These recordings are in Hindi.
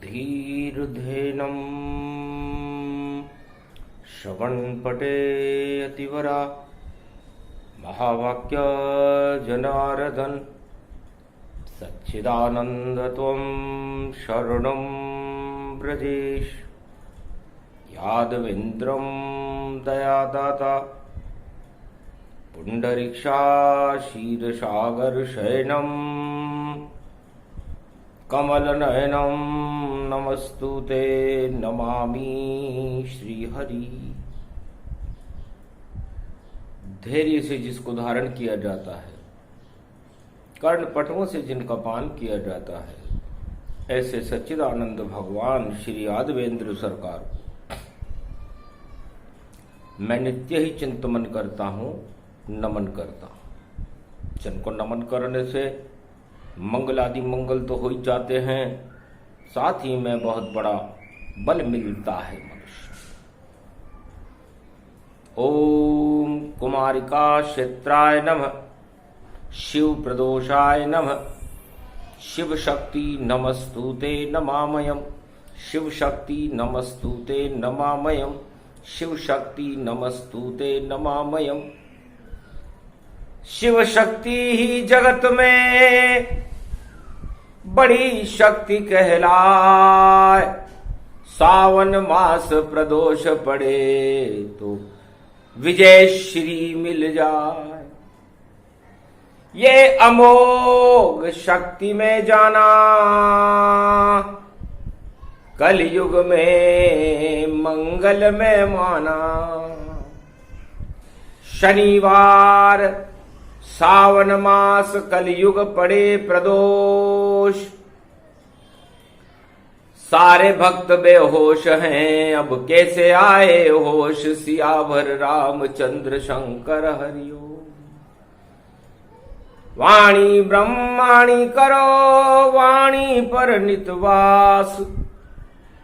धीर्धेनं श्रवणपटे अतिवरा महावाक्य जनार्दन सच्चिदानंद त्वं शरणं ब्रजेश यादवेन्द्रं दयादाता पुंडरीक्षा क्षीरसागरशयनं कमलनयनं नमस्तुते नमामि श्रीहरि। धैर्य से जिसको धारण किया जाता है, कर्णपटुओं से जिनका पान किया जाता है, ऐसे सच्चिदानंद भगवान श्री यादवेंद्र सरकार को मैं नित्य ही चिंतन करता हूँ, नमन करता हूँ। जिनको नमन करने से मंगल आदि मंगल तो हो ही जाते हैं, साथ ही में बहुत बड़ा बल मिलता है मनुष्य। ओम कुमारिका क्षेत्राय नमः, शिव प्रदोषाय नमः, शिव शक्ति नमस्तुते नमामयम्, शिव शक्ति नमस्तुते नमामयम्, शिव शक्ति नमस्तुते नमामयम्। शिव शक्ति ही जगत में बड़ी शक्ति कहलाए। सावन मास प्रदोष पड़े तो विजय श्री मिल जाए। ये अमोघ शक्ति में जाना कलयुग में मंगल में माना। शनिवार सावन मास कलयुग पड़े प्रदोष, सारे भक्त बेहोश हैं, अब कैसे आए होश। सियावर रामचंद्र शंकर हरिओ। वाणी ब्रह्माणी करो वाणी पर नितवास,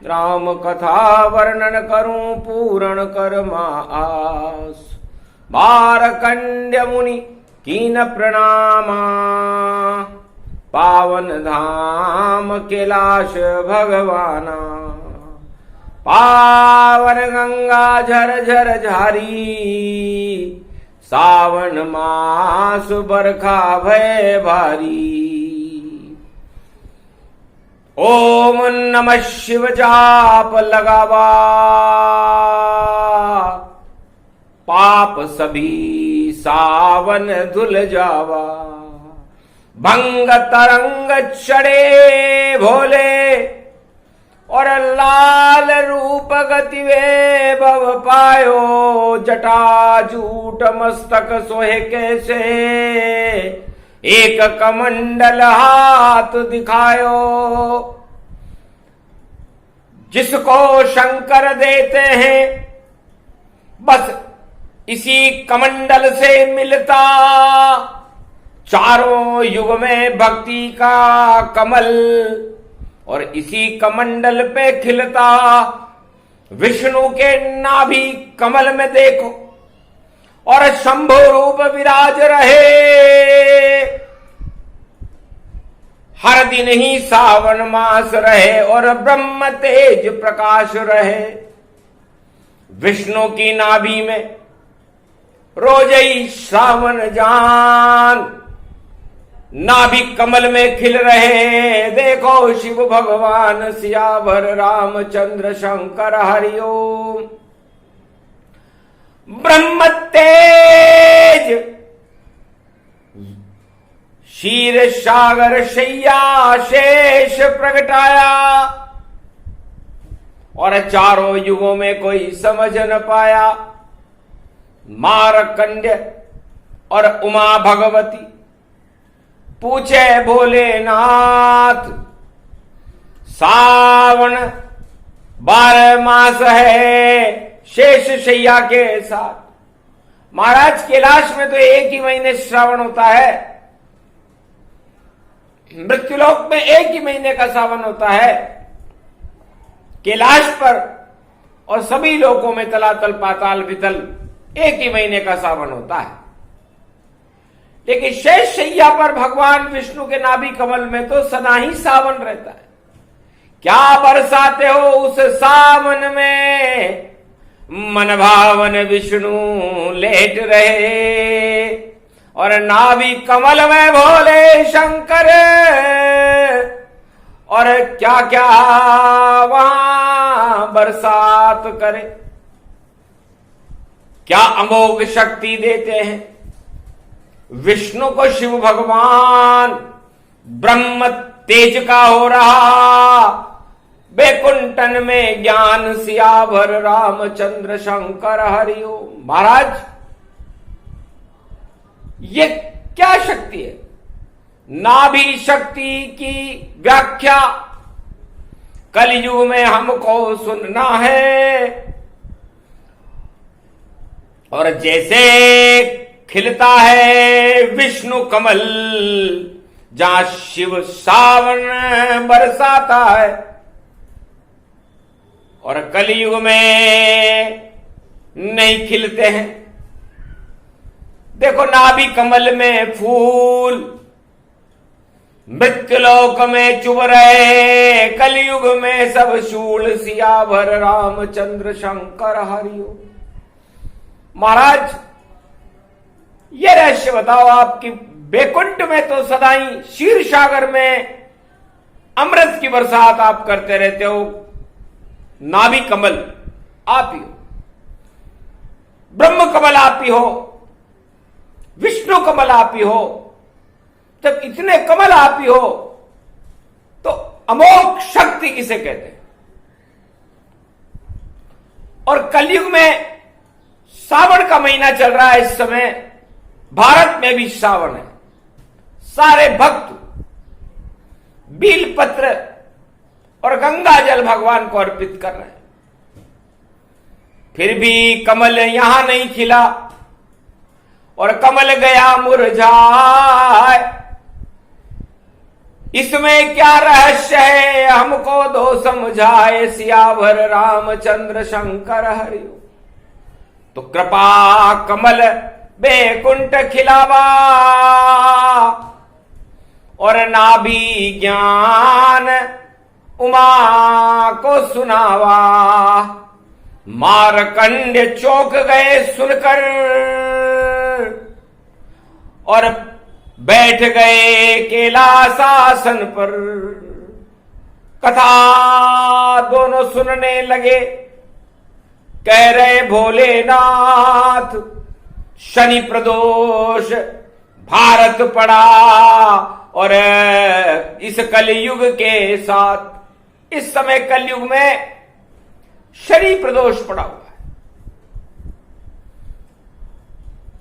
राम कथा वर्णन करूं पूर्ण कर आस। मारकंड्य मुनि कीन प्रणामा, पावन धाम कैलाश भगवाना। पावन गंगा झर झर झारी, सावन मास बरखा भय भारी। ओम नमः शिव जाप लगावा, पाप सभी सावन धुल जावा। भंग तरंग चढ़े भोले, और लाल रूप गति वे भव पायो। जटा जूट मस्तक सोहे कैसे, एक कमंडल हाथ दिखायो। जिसको शंकर देते हैं बस इसी कमंडल से मिलता। चारों युग में भक्ति का कमल, और इसी कमंडल पे खिलता। विष्णु के नाभि कमल में देखो, और शंभु रूप विराज रहे। हर दिन ही सावन मास रहे, और ब्रह्म तेज प्रकाश रहे। विष्णु की नाभि में रोज ही श्रावण जान, नाभि कमल में खिल रहे। देखो शिव भगवान सियावर रामचंद्र शंकर हरिओम। ब्रह्म तेज क्षीर सागर शैया शेष प्रगटाया, और चारों युगों में कोई समझ न पाया। मारकंड्य और उमा भगवती पूछे भोलेनाथ, सावन 12 मास है शेष शैया के साथ। महाराज कैलाश में तो एक ही महीने श्रावण होता है, मृत्युलोक में एक ही महीने का सावन होता है। कैलाश पर और सभी लोकों में तलातल पाताल वितल एक ही महीने का सावन होता है। लेकिन शेष शैया पर भगवान विष्णु के नाभि कमल में तो सदा ही सावन रहता है। क्या बरसाते हो उस सावन में, मन भावन विष्णु लेट रहे, और नाभि कमल में भोले शंकर, और क्या क्या वहां बरसात करे। क्या अमोघ शक्ति देते हैं विष्णु को शिव भगवान, ब्रह्म तेज का हो रहा बैकुंठन में ज्ञान, सियावर रामचंद्र शंकर हरिओम। महाराज ये क्या शक्ति है? नाभि शक्ति की व्याख्या कलयुग में हमको सुनना है। और जैसे खिलता है विष्णु कमल, जहां शिव सावन बरसाता है, और कलयुग में नहीं खिलते हैं। देखो नाभि कमल में फूल मृत्युलोक में चुभ रहे, कलयुग में सब शूल, सियावर रामचंद्र शंकर हरिओम। महाराज ये रहस्य बताओ आपकी बैकुंठ में तो सदाई क्षीर सागर में अमृत की बरसात आप करते रहते हो, नाभि कमल आप ही हो, ब्रह्म कमल आप ही हो, विष्णु कमल आप ही हो। जब इतने कमल आप ही हो तो अमोघ शक्ति किसे कहते हैं? और कलयुग में सावन का महीना चल रहा है इस समय, भारत में भी सावन है। सारे भक्त बीलपत्र और गंगा जल भगवान को अर्पित कर रहे हैं, फिर भी कमल यहां नहीं खिला और कमल गया मुरझाए। इसमें क्या रहस्य है हमको दो समझाए, सियावर रामचंद्र शंकर हरिओम। तो कृपा कमल बैकुंठ खिलावा, और नाभि ज्ञान उमा को सुनावा। मारकंड चौंक गए सुनकर, और बैठ गए कैलाशासन पर। कथा दोनों सुनने लगे, कह रहे भोलेनाथ शनि प्रदोष भारत पड़ा, और इस कलयुग के साथ इस समय कलयुग में शनि प्रदोष पड़ा हुआ है।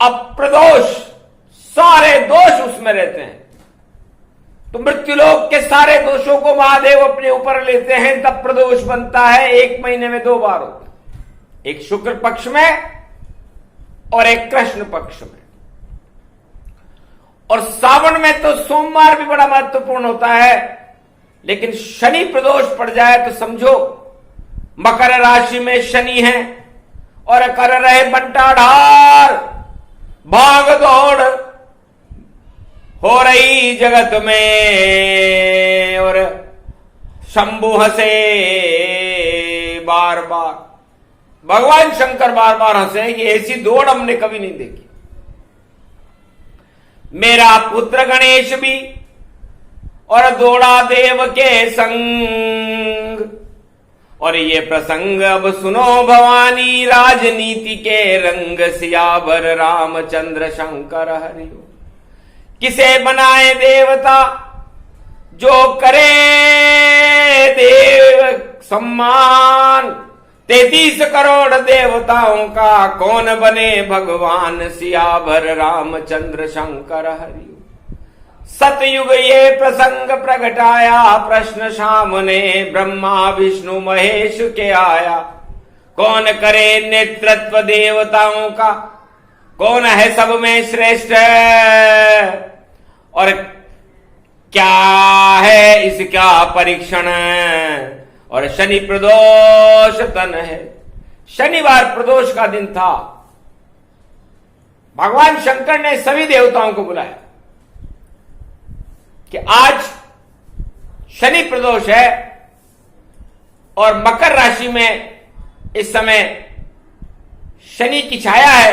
अब प्रदोष सारे दोष उसमें रहते हैं, तो मृत्युलोक के सारे दोषों को महादेव अपने ऊपर लेते हैं, तब प्रदोष बनता है। 1 महीने में 2 बार होता है, एक शुक्ल पक्ष में और एक कृष्ण पक्ष में। और सावन में तो सोमवार भी बड़ा महत्वपूर्ण होता है, लेकिन शनि प्रदोष पड़ जाए तो समझो मकर राशि में शनि है और कर रहे बंटाढार, भाग दौड़ हो रही जगत में, और शंभु हंसे बार बार। भगवान शंकर बार बार हंसे कि ऐसी दौड़ हमने कभी नहीं देखी। मेरा पुत्र गणेश भी और दौड़ा देव के संग, और ये प्रसंग अब सुनो भवानी, राजनीति के रंग, सियावर रामचंद्र शंकर हरिओम। किसे बनाए देवता जो करे देव सम्मान, 33 करोड़ देवताओं का कौन बने भगवान, सियावर रामचंद्र शंकर हरिओम। सतयुग ये प्रसंग प्रगटाया, प्रश्न सामने ब्रह्मा विष्णु महेश के आया। कौन करे नेतृत्व देवताओं का, कौन है सब में श्रेष्ठ, और क्या है इसका परीक्षण, और शनि प्रदोष तन है। शनिवार प्रदोष का दिन था। भगवान शंकर ने सभी देवताओं को बुलाया कि आज शनि प्रदोष है, और मकर राशि में इस समय शनि की छाया है।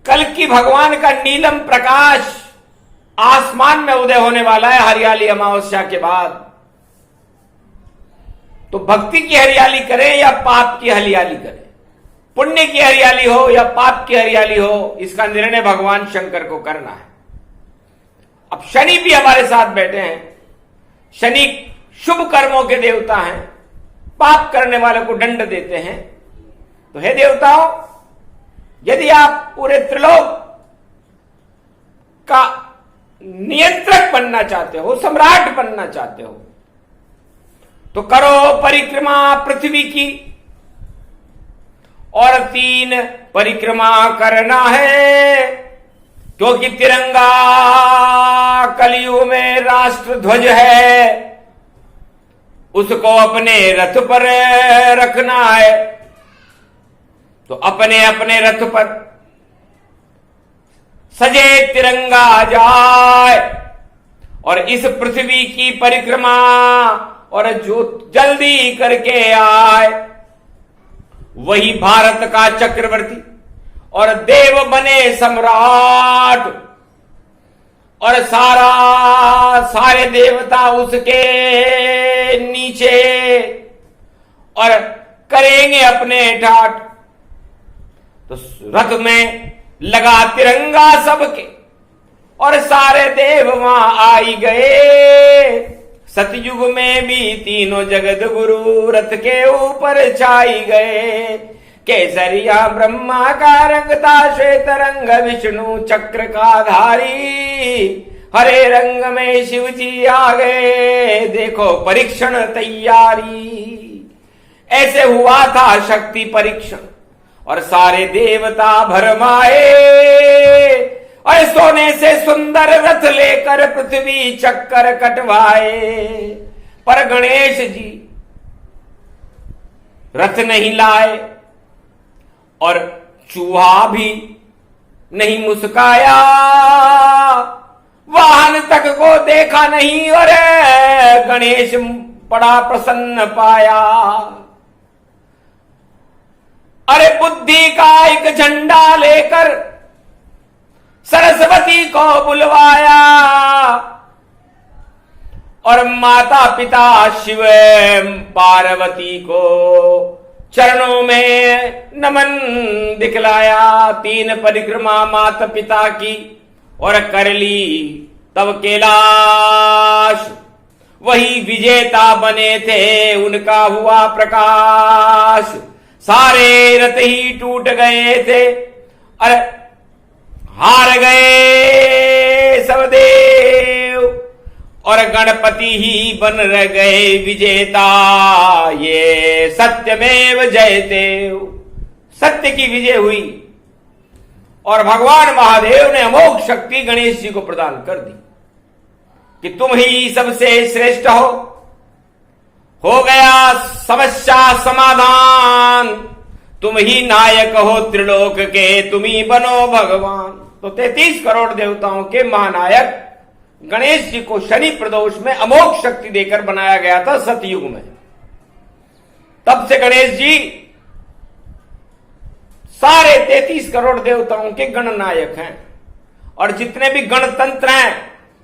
कल की भगवान का नीलम प्रकाश आसमान में उदय होने वाला है हरियाली अमावस्या के बाद। तो भक्ति की हरियाली करें या पाप की हरियाली करें, पुण्य की हरियाली हो या पाप की हरियाली हो, इसका निर्णय भगवान शंकर को करना है। अब शनि भी हमारे साथ बैठे हैं। शनि शुभ कर्मों के देवता हैं, पाप करने वाले को दंड देते हैं। तो हे देवताओं, यदि आप पूरे त्रिलोक का नियंत्रक बनना चाहते हो, सम्राट बनना चाहते हो, तो करो परिक्रमा पृथ्वी की, और 3 परिक्रमा करना है, क्योंकि तिरंगा कलयुग में राष्ट्र ध्वज है, उसको अपने रथ पर रखना है। तो अपने अपने रथ पर सजे तिरंगा जाए और इस पृथ्वी की परिक्रमा और जो जल्दी करके आए वही भारत का चक्रवर्ती और देव बने सम्राट, और सारे देवता उसके नीचे और करेंगे अपने ठाट। तो रथ में लगा तिरंगा सबके और सारे देव वहां आई गए। सतयुग में भी तीनों जगत गुरु रथ के ऊपर छाई गए। केसरिया ब्रह्मा का रंग था, श्वेत रंग विष्णु चक्र का धारी, हरे रंग में शिव जी आ गए, देखो परीक्षण तैयारी। ऐसे हुआ था शक्ति परीक्षण और सारे देवता भरमाए, और सोने से सुंदर रथ लेकर पृथ्वी चक्कर कटवाए। पर गणेश जी रथ नहीं लाए और चूहा भी नहीं मुस्काया, वाहन तक को देखा नहीं और गणेश बड़ा प्रसन्न पाया। अरे बुद्धि का एक झंडा लेकर सरस्वती को बुलवाया और माता पिता शिव पार्वती को चरणों में नमन दिखलाया। 3 परिक्रमा माता पिता की और कर ली तब कैलाश, वही विजेता बने थे उनका हुआ प्रकाश। सारे रथ ही टूट गए थे, अरे हार गए सब देव और गणपति ही बन रह गए विजेता। ये सत्यमेव जयते, सत्य की विजय हुई और भगवान महादेव ने अमोघ शक्ति गणेश जी को प्रदान कर दी कि तुम ही सबसे श्रेष्ठ हो गया समस्या समाधान, तुम ही नायक हो त्रिलोक के, तुम ही बनो भगवान। तो 33 करोड़ देवताओं के महानायक गणेश जी को शनि प्रदोष में अमोघ शक्ति देकर बनाया गया था सतयुग में। तब से गणेश जी सारे 33 करोड़ देवताओं के गणनायक हैं। और जितने भी गणतंत्र हैं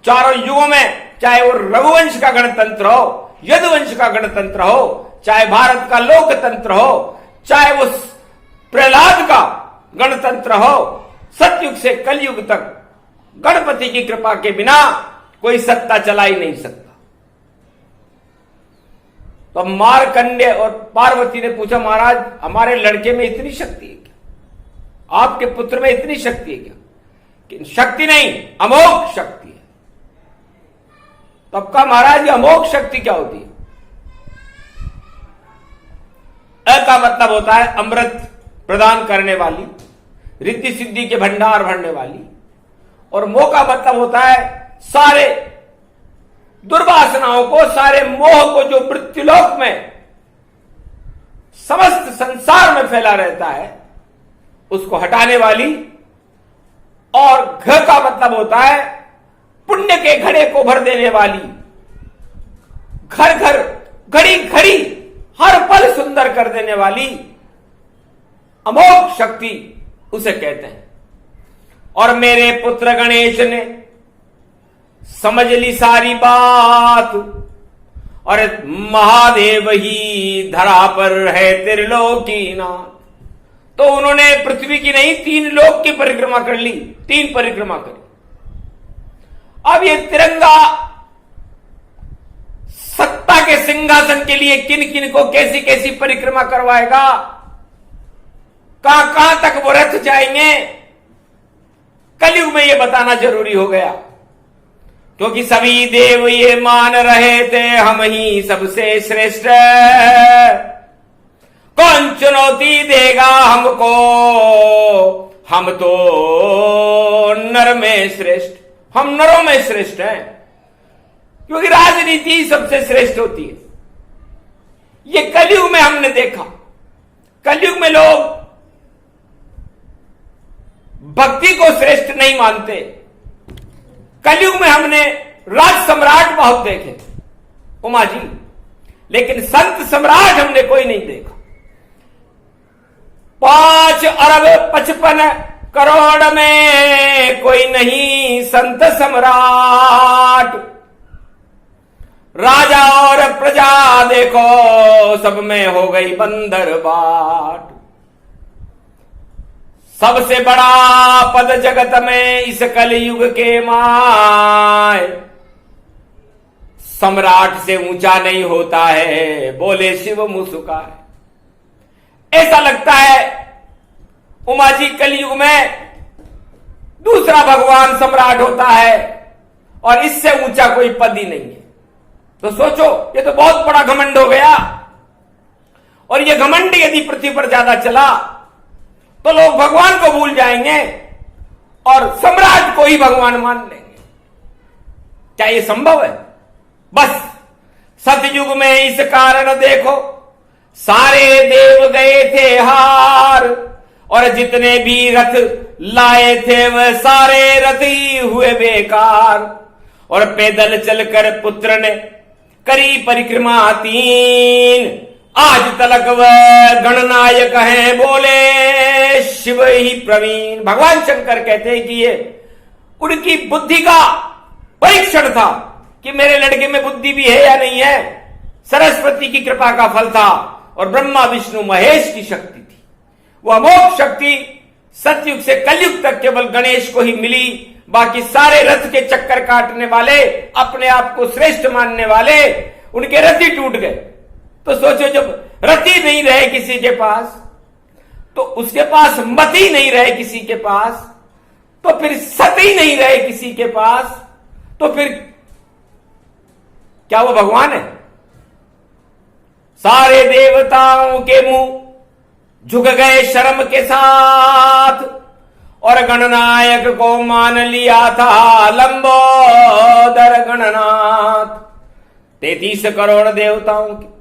चारों युगों में, चाहे वो रघुवंश का गणतंत्र हो, यदुवंश का गणतंत्र हो, चाहे भारत का लोकतंत्र हो, चाहे वो प्रहलाद का गणतंत्र हो, सतयुग से कलयुग तक गणपति की कृपा के बिना कोई सत्ता चला ही नहीं सकता। तो मार्कंडेय और पार्वती ने पूछा, महाराज हमारे लड़के में इतनी शक्ति है क्या? आपके पुत्र में इतनी शक्ति है क्या? कि शक्ति नहीं, अमोघ शक्ति है। तब का महाराज अमोघ शक्ति क्या होती है? अ का मतलब होता है अमृत प्रदान करने वाली, रिद्धि सिद्धि के भंडार भरने वाली, और मो का मतलब होता है सारे दुर्वासनाओं को, सारे मोह को जो मृत्युलोक में समस्त संसार में फैला रहता है उसको हटाने वाली, और घ का मतलब होता है पुण्य के घड़े को भर देने वाली, घर घर, घड़ी घड़ी, हर पल सुंदर कर देने वाली अमोघ शक्ति उसे कहते हैं। और मेरे पुत्र गणेश ने समझ ली सारी बात, और महादेव ही धरा पर है त्रिलोकीनाथ। तो उन्होंने पृथ्वी की नहीं, 3 लोक की परिक्रमा कर ली, 3 परिक्रमा करी। अब ये तिरंगा सत्ता के सिंहासन के लिए किन किन को कैसी कैसी परिक्रमा करवाएगा, कहां कहां तक वो रथ जाएंगे, कलयुग में ये बताना जरूरी हो गया। क्योंकि सभी देव ये मान रहे थे हम ही सबसे श्रेष्ठ, कौन चुनौती देगा हमको, हम तो नर में श्रेष्ठ, हम नरों में श्रेष्ठ हैं। क्योंकि राजनीति सबसे श्रेष्ठ होती है। ये कलयुग में हमने देखा, कलयुग में लोग भक्ति को श्रेष्ठ नहीं मानते। कलयुग में हमने राज सम्राट बहुत देखे उमा जी, लेकिन संत सम्राट हमने कोई नहीं देखा। 5 अरब 55 करोड़ में कोई नहीं संत सम्राट। राजा और प्रजा देखो सब में हो गई बंदर बाट। सबसे बड़ा पद जगत में इस कलयुग के माय, सम्राट से ऊंचा नहीं होता है, बोले शिव मुस्कुराए। ऐसा लगता है उमा जी कलयुग में दूसरा भगवान सम्राट होता है और इससे ऊंचा कोई पद ही नहीं है। तो सोचो, ये तो बहुत बड़ा घमंड हो गया। और ये घमंड यदि पृथ्वी पर ज्यादा चला तो लोग भगवान को भूल जाएंगे और सम्राट को ही भगवान मान लेंगे। क्या ये संभव है? बस सतयुग में इस कारण देखो सारे देव गए थे हार, और जितने भी रथ लाए थे वह सारे रथ ही हुए बेकार। और पैदल चलकर पुत्र ने करी परिक्रमा 3, आज तलक वह गणनायक हैं, बोले शिव ही प्रवीण। भगवान शंकर कहते हैं कि ये उनकी बुद्धि का परीक्षण था कि मेरे लड़के में बुद्धि भी है या नहीं है। सरस्वती की कृपा का फल था और ब्रह्मा विष्णु महेश की शक्ति थी। वो अमोघ शक्ति सतयुग से कलयुग तक केवल गणेश को ही मिली। बाकी सारे रथ के चक्कर काटने वाले, अपने आप को श्रेष्ठ मानने वाले, उनके रथ ही टूट गए। तो सोचो, जब रति नहीं रहे किसी के पास, तो उसके पास मति नहीं रहे किसी के पास, तो फिर सती नहीं रहे किसी के पास, तो फिर क्या वो भगवान है? सारे देवताओं के मुंह झुक गए शर्म के साथ, और गणनायक को मान लिया था लंबोदर गणनाथ। 33 करोड़ देवताओं के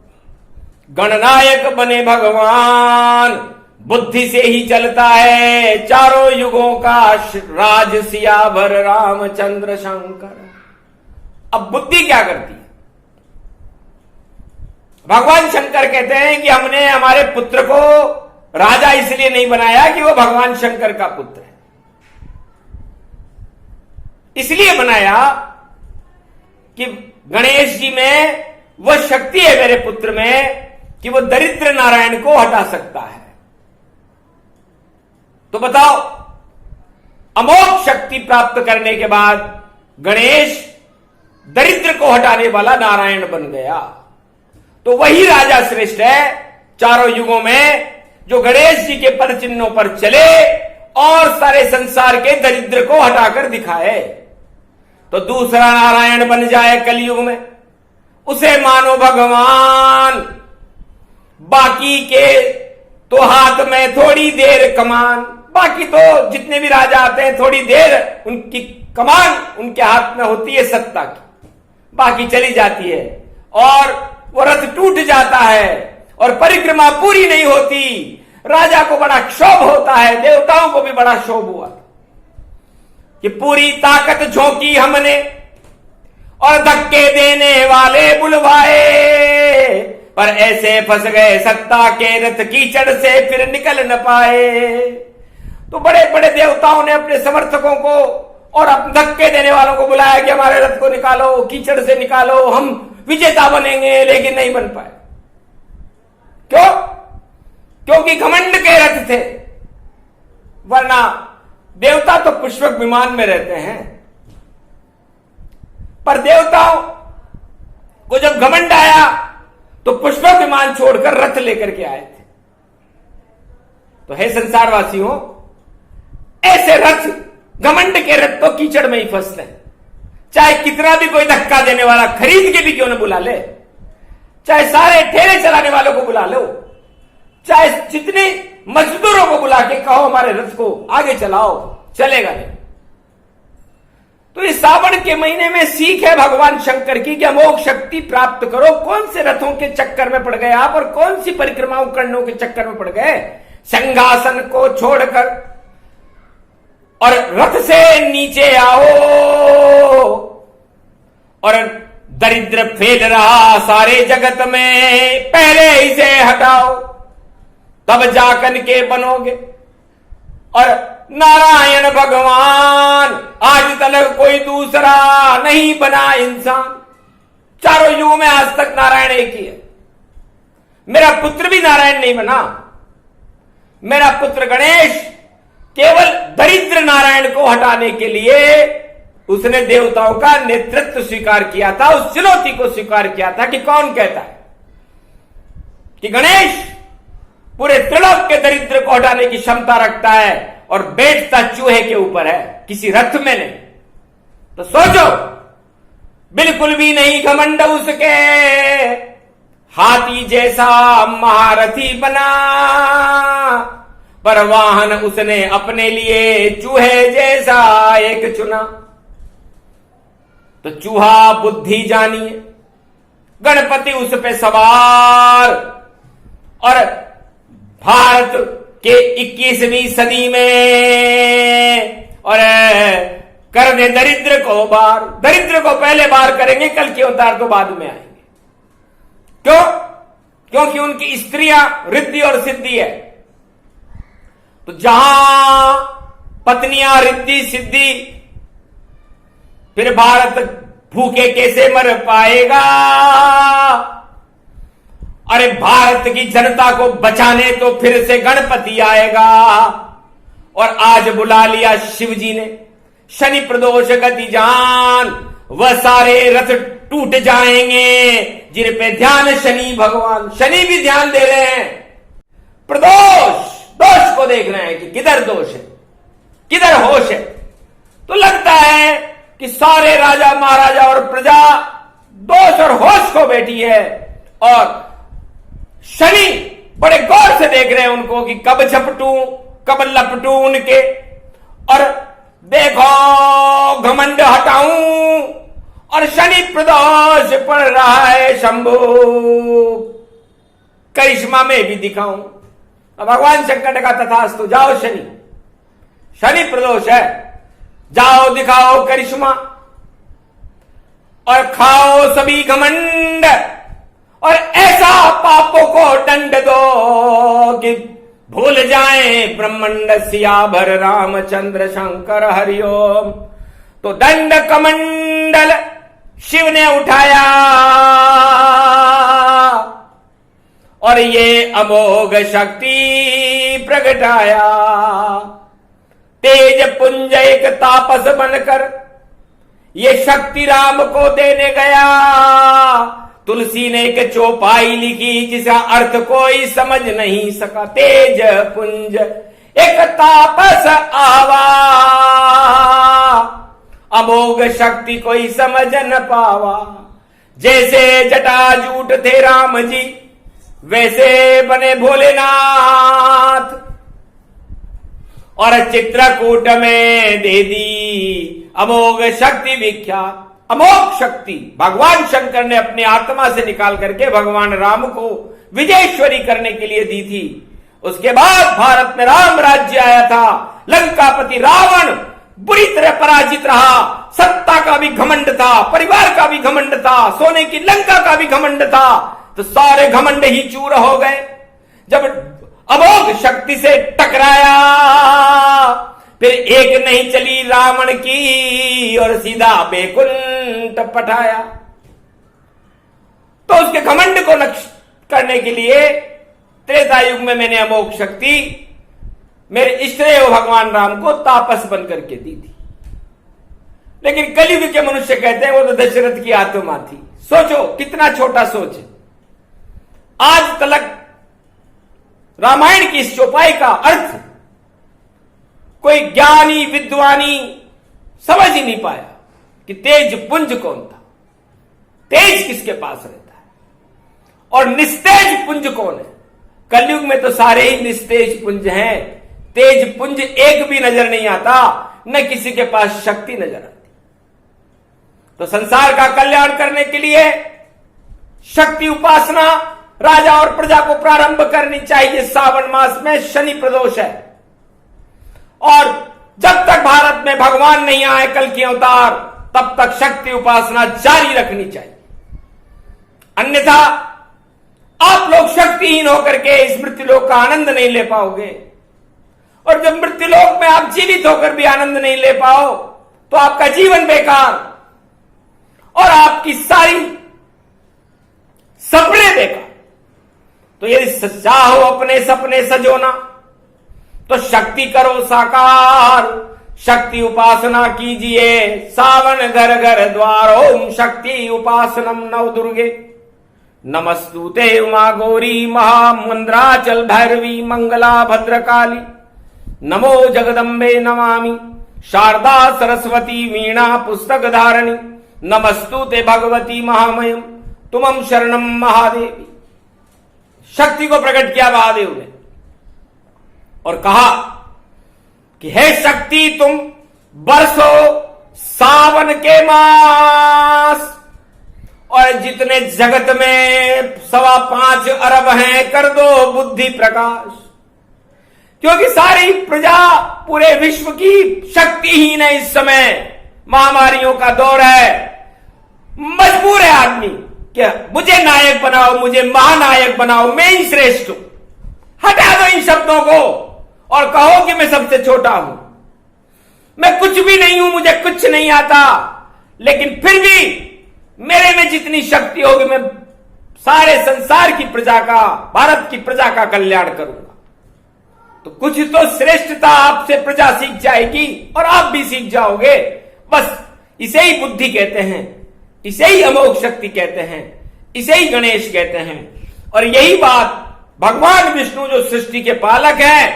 गणनायक बने भगवान। बुद्धि से ही चलता है चारों युगों का राज, सियावर रामचंद्र शंकर। अब बुद्धि क्या करती है? भगवान शंकर कहते हैं कि हमने हमारे पुत्र को राजा इसलिए नहीं बनाया कि वो भगवान शंकर का पुत्र है, इसलिए बनाया कि गणेश जी में वह शक्ति है मेरे पुत्र में कि वो दरिद्र नारायण को हटा सकता है। तो बताओ, अमोघ शक्ति प्राप्त करने के बाद गणेश दरिद्र को हटाने वाला नारायण बन गया। तो वही राजा श्रेष्ठ है चारों युगों में, जो गणेश जी के पद चिन्हों पर चले और सारे संसार के दरिद्र को हटाकर दिखाए। तो दूसरा नारायण बन जाए कलयुग में, उसे मानो भगवान। बाकी के तो हाथ में थोड़ी देर कमान, बाकी तो जितने भी राजा आते हैं थोड़ी देर उनकी कमान उनके हाथ में होती है सत्ता की, बाकी चली जाती है और वो रथ टूट जाता है और परिक्रमा पूरी नहीं होती। राजा को बड़ा क्षोभ होता है, देवताओं को भी बड़ा क्षोभ हुआ कि पूरी ताकत झोंकी हमने और धक्के देने वाले बुलवाए, पर ऐसे फंस गए सत्ता के रथ कीचड़ से फिर निकल न पाए। तो बड़े बड़े देवताओं ने अपने समर्थकों को और धक्के देने वालों को बुलाया कि हमारे रथ को निकालो, कीचड़ से निकालो, हम विजेता बनेंगे, लेकिन नहीं बन पाए। क्यों? क्योंकि घमंड के रथ थे। वरना देवता तो पुष्पक विमान में रहते हैं, पर देवताओं को जब घमंड आया तो पुष्पक विमान छोड़कर रथ लेकर के आए थे। तो हे संसारवासियों, ऐसे रथ, घमंड के रथ तो कीचड़ में ही फंसते हैं। चाहे कितना भी कोई धक्का देने वाला खरीद के भी क्यों न बुला ले, चाहे सारे ठेले चलाने वालों को बुला लो, चाहे जितने मजदूरों को बुला के कहो हमारे रथ को आगे चलाओ, चलेगा नहीं। तो इस सावन के महीने में सीख है भगवान शंकर की कि अमोघ शक्ति प्राप्त करो। कौन से रथों के चक्कर में पड़ गए आप, और कौन सी परिक्रमाओं करने के चक्कर में पड़ गए? सिंहासन को छोड़कर और रथ से नीचे आओ, और दरिद्र फैल रहा सारे जगत में, पहले इसे हटाओ, तब जाकर के बनोगे। और नारायण भगवान आज तक कोई दूसरा नहीं बना इंसान। चारों युगों में आज तक नारायण एक ही है। मेरा पुत्र भी नारायण नहीं बना। मेरा पुत्र गणेश केवल दरिद्र नारायण को हटाने के लिए उसने देवताओं का नेतृत्व स्वीकार किया था, उस चुनौती को स्वीकार किया था कि कौन कहता है कि गणेश पूरे त्रिलोक के दरिद्र को हटाने की क्षमता रखता है और बैठता चूहे के ऊपर है, किसी रथ में नहीं। तो सोचो, बिल्कुल भी नहीं घमंड उसके, हाथी जैसा महारथी बना, पर वाहन उसने अपने लिए चूहे जैसा एक चुना। तो चूहा बुद्धि जानिए, गणपति उस पे सवार, और भारत के 21वीं सदी में और कर दे दरिद्र को बार। दरिद्र को पहले बार करेंगे, कल के अवतार तो बाद में आएंगे। क्यों? क्योंकि उनकी स्त्रियां रिद्धि और सिद्धि है। तो जहां पत्नियां रिद्धि सिद्धि, फिर भारत भूखे कैसे मर पाएगा? अरे भारत की जनता को बचाने तो फिर से गणपति आएगा। और आज बुला लिया शिव जी ने, शनि प्रदोष गति जान, वह सारे रथ टूट जाएंगे जिन पे ध्यान शनि भगवान। शनि भी ध्यान दे रहे हैं, प्रदोष, दोष को देख रहे हैं कि किधर दोष है, किधर होश है। तो लगता है कि सारे राजा महाराजा और प्रजा दोष और होश को बैठी है, और शनि बड़े गौर से देख रहे हैं उनको कि कब झपटूं, कब लपटूं उनके, और देखो घमंड हटाऊं, और शनि प्रदोष पड़ रहा है शंभु, करिश्मा में भी दिखाऊं। अब भगवान शंकर ने कहा तथास्तु, जाओ शनि, शनि प्रदोष है, जाओ दिखाओ करिश्मा और खाओ सभी घमंड, और ऐसा पापों को दंड दो कि भूल जाएं ब्रह्मांड सियाभर रामचंद्र शंकर हरिओम। तो दंड कमंडल शिव ने उठाया, और ये अमोघ शक्ति प्रगटाया। तेज पुंज एक तापस बनकर ये शक्ति राम को देने गया। तुलसी ने एक चौपाई लिखी जिसका अर्थ कोई समझ नहीं सका। तेज पुंज एक तापस आवा, अमोघ शक्ति कोई समझ न पावा। जैसे जटाजूट थे राम जी, वैसे बने भोलेनाथ, और चित्रकूट में दे दी अमोघ शक्ति विख्यात। अमोघ शक्ति भगवान शंकर ने अपनी आत्मा से निकाल करके भगवान राम को विजयेश्वरी करने के लिए दी थी। उसके बाद भारत में राम राज्य आया था। लंकापति रावण बुरी तरह पराजित रहा, सत्ता का भी घमंड था, परिवार का भी घमंड था, सोने की लंका का भी घमंड था, तो सारे घमंड ही चूर हो गए। जब अमोघ शक्ति से टकराया, फिर एक नहीं चली रावण की और सीधा बैकुंठ पठाया। तो उसके घमंड को नष्ट करने के लिए त्रेता युग में मैंने अमोघ शक्ति मेरे इष्टदेव भगवान राम को तापस बन करके दी थी। लेकिन कलयुग के मनुष्य कहते हैं वो तो दशरथ की आत्मा थी। सोचो कितना छोटा सोच है। आज तक रामायण की इस चौपाई का अर्थ कोई ज्ञानी विद्वानी समझ ही नहीं पाया कि तेज पुंज कौन था, तेज किसके पास रहता है और निस्तेज पुंज कौन है। कलयुग में तो सारे ही निस्तेज पुंज हैं, तेज पुंज एक भी नजर नहीं आता, न किसी के पास शक्ति नजर आती। तो संसार का कल्याण करने के लिए शक्ति उपासना राजा और प्रजा को प्रारंभ करनी चाहिए। सावन मास में शनि प्रदोष है और जब तक भारत में भगवान नहीं आए कल की अवतार, तब तक शक्ति उपासना जारी रखनी चाहिए। अन्यथा आप लोग शक्तिहीन होकर के इस मृत्युलोक का आनंद नहीं ले पाओगे, और जब मृत्युलोक में आप जीवित होकर भी आनंद नहीं ले पाओ तो आपका जीवन बेकार और आपकी सारी सपने बेकार। तो यदि चाहो अपने सपने सजोना तो शक्ति करो साकार, शक्ति उपासना कीजिए। सावन घर घर द्वार ओम शक्ति उपासनम नव दुर्गे नमस्तुते उमा गौरी महामंद्राचल भैरवी मंगला भद्रकाली नमो जगदम्बे नमामि शारदा सरस्वती वीणा पुस्तक धारणी नमस्तुते भगवती महामयम तुमं शरणम महादेवी। शक्ति को प्रकट किया महादेव ने और कहा कि हे शक्ति तुम बरसो सावन के मास और जितने जगत में 5.25 अरब हैं कर दो बुद्धि प्रकाश, क्योंकि सारी प्रजा पूरे विश्व की शक्तिहीन है। इस समय महामारियों का दौर है, मजबूर है आदमी कि मुझे नायक बनाओ, मुझे महानायक बनाओ, मैं ही श्रेष्ठ हूं। हटा दो इन शब्दों को और कहो कि मैं सबसे छोटा हूं, मैं कुछ भी नहीं हूं, मुझे कुछ नहीं आता, लेकिन फिर भी मेरे में जितनी शक्ति होगी मैं सारे संसार की प्रजा का, भारत की प्रजा का कल्याण करूंगा। तो कुछ तो श्रेष्ठता आपसे प्रजा सीख जाएगी और आप भी सीख जाओगे। बस इसे ही बुद्धि कहते हैं, इसे ही अमोघ शक्ति कहते हैं, इसे ही गणेश कहते हैं। और यही बात भगवान विष्णु जो सृष्टि के पालक हैं,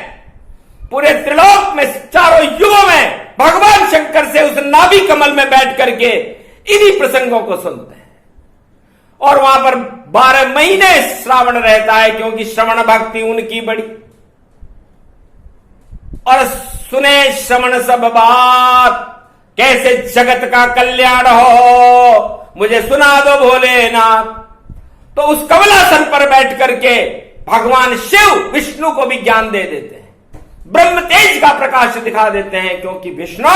पूरे त्रिलोक में चारों युगों में भगवान शंकर से उस नाभि कमल में बैठ करके इन्हीं प्रसंगों को सुनते हैं। और वहां पर 12 महीने श्रावण रहता है, क्योंकि श्रवण भक्ति उनकी बड़ी। और सुने श्रवण सब बात, कैसे जगत का कल्याण हो, मुझे सुना दो भोलेनाथ। तो उस कमलासन पर बैठ करके भगवान शिव विष्णु को भी ज्ञान दे देते हैं, ब्रह्म तेज का प्रकाश दिखा देते हैं, क्योंकि विष्णु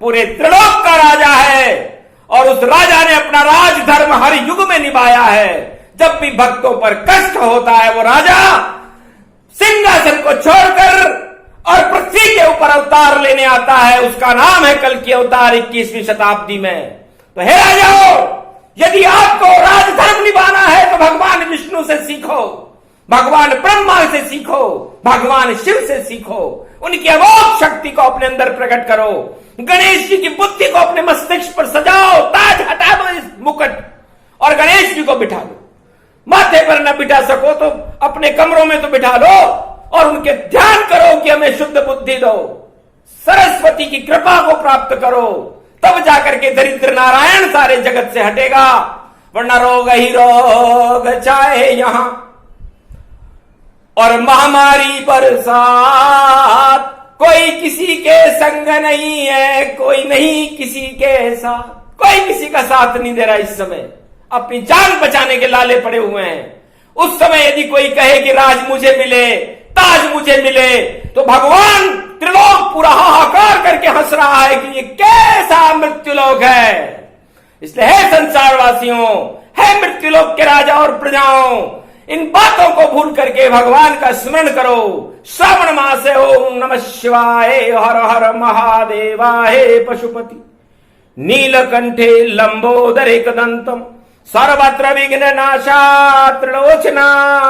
पूरे त्रिलोक का राजा है और उस राजा ने अपना राजधर्म हर युग में निभाया है। जब भी भक्तों पर कष्ट होता है वो राजा सिंहासन को छोड़कर और पृथ्वी के ऊपर अवतार लेने आता है। उसका नाम है कल की अवतार 21वीं शताब्दी में। तो हे राजाओं, यदि आपको राजधर्म निभाना है तो भगवान विष्णु से सीखो, भगवान ब्रह्मा से सीखो, भगवान शिव से सीखो, उनकी अमोघ शक्ति को अपने अंदर प्रकट करो। गणेश जी की बुद्धि को अपने मस्तिष्क पर सजाओ, ताज हटा दो इस मुकुट और गणेश जी को बिठा दो। माथे पर न बिठा सको तो अपने कमरों में तो बिठा लो और उनके ध्यान करो कि हमें शुद्ध बुद्धि दो, सरस्वती की कृपा को प्राप्त करो, तब जाकर के दरिद्र नारायण सारे जगत से हटेगा। वरना रोग ही रोग चाहे यहां और महामारी बरसात, कोई किसी के संग नहीं है, कोई नहीं किसी के साथ, कोई किसी का साथ नहीं दे रहा। इस समय अपनी जान बचाने के लाले पड़े हुए हैं। उस समय यदि कोई कहे कि राज मुझे मिले, ताज मुझे मिले, तो भगवान त्रिलोक पूरा हाहाकार करके हंस रहा है कि ये कैसा मृत्युलोक है। इसलिए है संसारवासियों, है मृत्युलोक के राजा और प्रजाओं, इन बातों को भूल करके भगवान का स्मरण करो। श्रावण मास है, ओम नमः शिवाय, हर हर महादेवाय, पशुपति नीलकंठे लंबोदरे कदंतम सर्वत्र विघ्न नाशा त्रिलोचना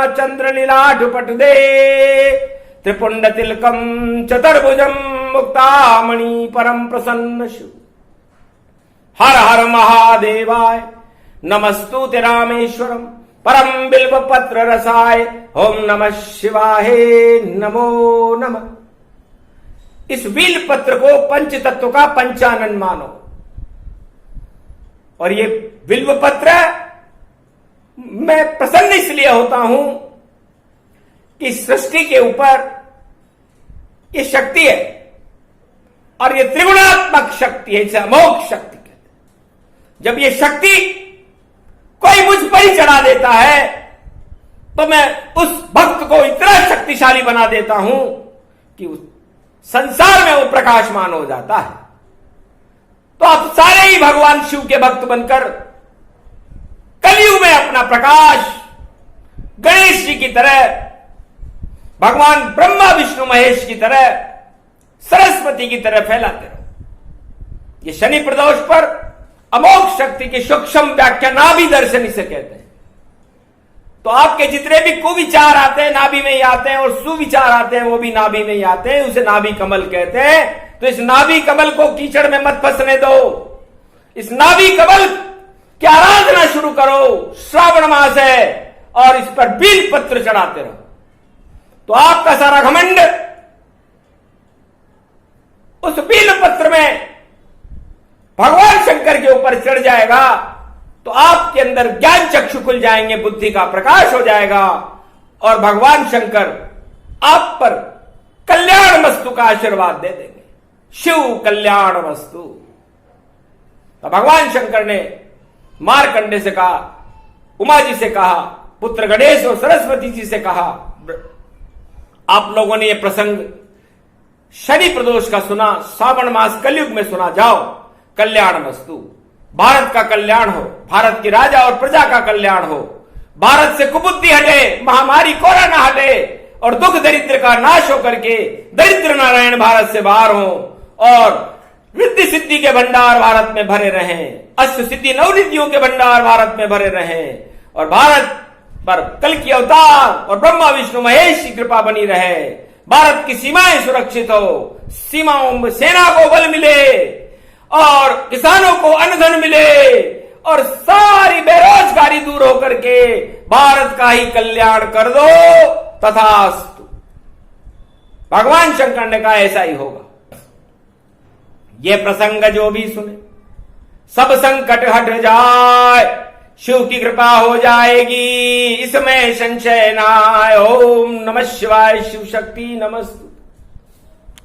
चंद्रलीलाढ्यपटदे त्रिपुंड तिलकम चतुर्भुजम मुक्तामणि परम प्रसन्न शिव। हर हर महादेवाय, नमस्तुते रामेश्वरम परम बिल्व पत्र रसाय, ओम नमः शिवाय, नमो नमः। इस बिल्व पत्र को पंच तत्व का पंचानन मानो। और ये बिल्व पत्र मैं प्रसन्न इसलिए होता हूं कि सृष्टि के ऊपर ये शक्ति है और ये त्रिगुणात्मक शक्ति है, इसे अमोघ शक्ति कहते हैं। जब ये शक्ति कोई मुझ पर ही चढ़ा देता है तो मैं उस भक्त को इतना शक्तिशाली बना देता हूं कि उस संसार में वो प्रकाशमान हो जाता है। तो आप सारे ही भगवान शिव के भक्त बनकर कलयुग में अपना प्रकाश गणेश जी की तरह, भगवान ब्रह्मा विष्णु महेश की तरह, सरस्वती की तरह फैलाते रहो। ये शनि प्रदोष पर अमोघ शक्ति की सूक्ष्म व्याख्या नाभि दर्शन इसे कहते हैं। तो आपके जितने भी कुविचार आते हैं नाभि में ही आते हैं, और सुविचार आते हैं वो भी नाभि में ही आते हैं, उसे नाभि कमल कहते हैं। तो इस नाभि कमल को कीचड़ में मत फंसने दो, इस नाभि कमल की आराधना शुरू करो। श्रावण मास है और इस पर बिल पत्र चढ़ाते रहो, तो आपका सारा घमंड उस बिल पत्र में भगवान शंकर के ऊपर चढ़ जाएगा। तो आपके अंदर ज्ञान चक्षु खुल जाएंगे, बुद्धि का प्रकाश हो जाएगा और भगवान शंकर आप पर कल्याण वस्तु का आशीर्वाद दे देंगे। शिव कल्याण वस्तु। तो भगवान शंकर ने मार्कंडे से कहा, उमा जी से कहा, पुत्र गणेश और सरस्वती जी से कहा, आप लोगों ने यह प्रसंग शनि प्रदोष का सुना, श्रावण मास कलयुग में सुना, जाओ कल्याण वस्तु, भारत का कल्याण हो, भारत के राजा और प्रजा का कल्याण हो, भारत से कुबुद्धि हटे, महामारी कोरोना हटे और दुख दरिद्र का नाश होकर के दरिद्र नारायण भारत से बाहर हो और रिद्धि सिद्धि के भंडार भारत में भरे रहें, अष्ट सिद्धि नवनिधियों के भंडार भारत में भरे रहें और भारत पर कल की अवतार और ब्रह्मा विष्णु महेश की कृपा बनी रहे। भारत की सीमाएं सुरक्षित हो, सीमाओं में सेना को बल मिले और किसानों को अन्नधन मिले और सारी बेरोजगारी दूर होकर के भारत का ही कल्याण कर दो, तथास्तु। भगवान शंकर ने कहा ऐसा ही होगा। ये प्रसंग जो भी सुने सब संकट हट जाए, शिव की कृपा हो जाएगी, इसमें संशय ना आए। ओम नमः शिवाय, शिव शक्ति नमस्तु।